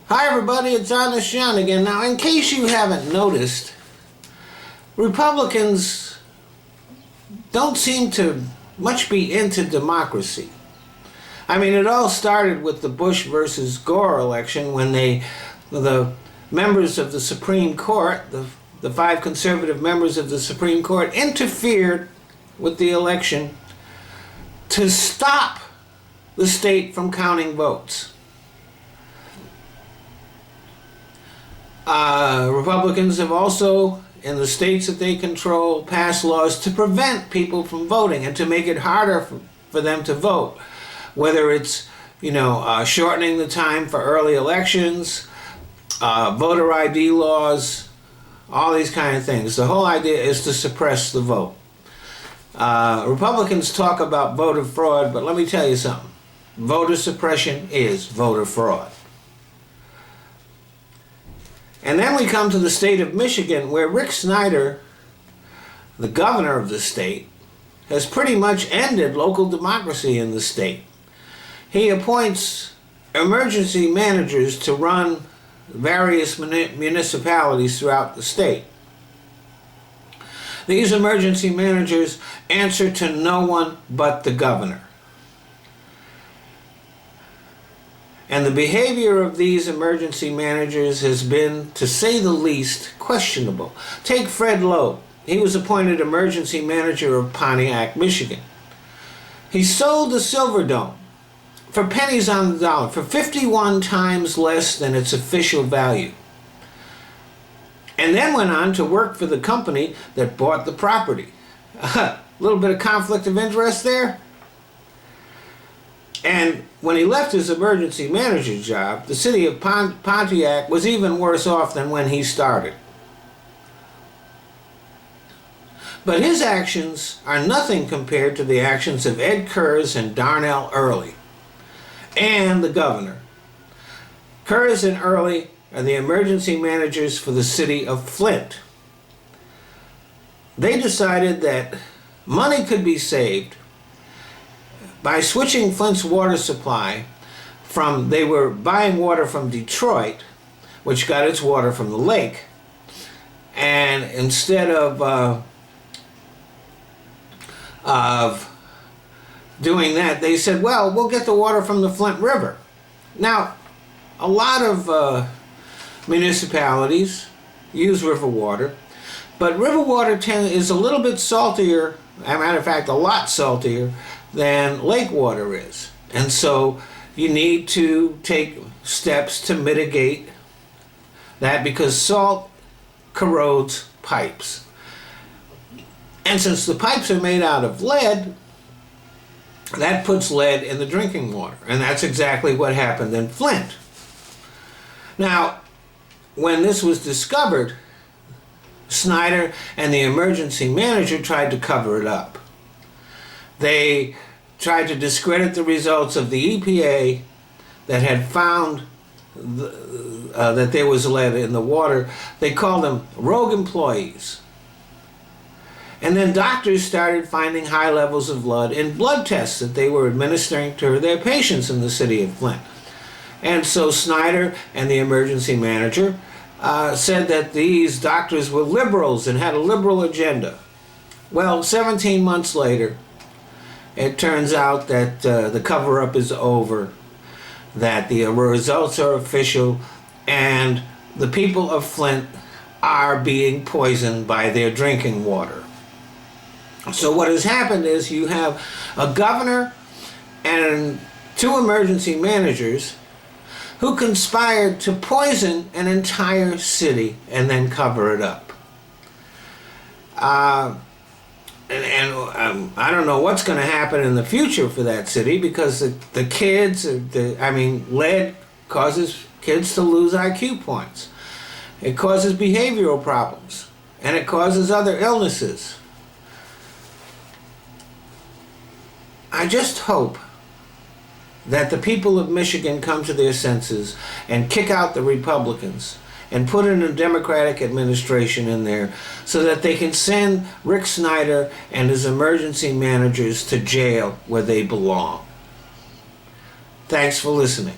Hi everybody, it's Honest John again. Now, in case you haven't noticed, Republicans don't seem to much be into democracy. I mean, it all started with the Bush versus Gore election when the members of the Supreme Court, the 5 conservative members of the Supreme Court, interfered with the election to stop the state from counting votes. Republicans have also, in the states that they control, passed laws to prevent people from voting and to make it harder for them to vote. Whether it's, shortening the time for early elections, voter ID laws, all these kind of things. The whole idea is to suppress the vote. Republicans talk about voter fraud, but let me tell you something. Voter suppression is voter fraud. And then we come to the state of Michigan, where Rick Snyder, the governor of the state, has pretty much ended local democracy in the state. He appoints emergency managers to run various municipalities throughout the state. These emergency managers answer to no one but the governor. And the behavior of these emergency managers has been, to say the least, questionable. Take Fred Loeb. He was appointed emergency manager of Pontiac, Michigan. He sold the Silverdome for pennies on the dollar, for 51 times less than its official value. And then went on to work for the company that bought the property. A little bit of conflict of interest there. And when he left his emergency manager job, the city of Pontiac was even worse off than when he started. But his actions are nothing compared to the actions of Ed Kurz and Darnell Earley and the governor. Kurz and Earley are the emergency managers for the city of Flint. They decided that money could be saved by switching Flint's water supply from, they were buying water from Detroit, which got its water from the lake, and instead of doing that, they said, well, we'll get the water from the Flint River. Now, a lot of municipalities use river water, but river water is a little bit saltier, as a matter of fact, a lot saltier than lake water is. And so you need to take steps to mitigate that, because salt corrodes pipes. And since the pipes are made out of lead, that puts lead in the drinking water. And that's exactly what happened in Flint. Now, when this was discovered, Snyder and the emergency manager tried to cover it up. They tried to discredit the results of the EPA that had found that there was lead in the water. They called them rogue employees. And then doctors started finding high levels of lead in blood tests that they were administering to their patients in the city of Flint. And so Snyder and the emergency manager said that these doctors were liberals and had a liberal agenda. Well, 17 months later, it turns out that the cover-up is over, that the results are official, and the people of Flint are being poisoned by their drinking water. So what has happened is you have a governor and 2 emergency managers who conspired to poison an entire city and then cover it up. I don't know what's going to happen in the future for that city, because the kids, lead causes kids to lose IQ points. It causes behavioral problems, and it causes other illnesses. I just hope that the people of Michigan come to their senses and kick out the Republicans and put in a Democratic administration in there so that they can send Rick Snyder and his emergency managers to jail where they belong. Thanks for listening.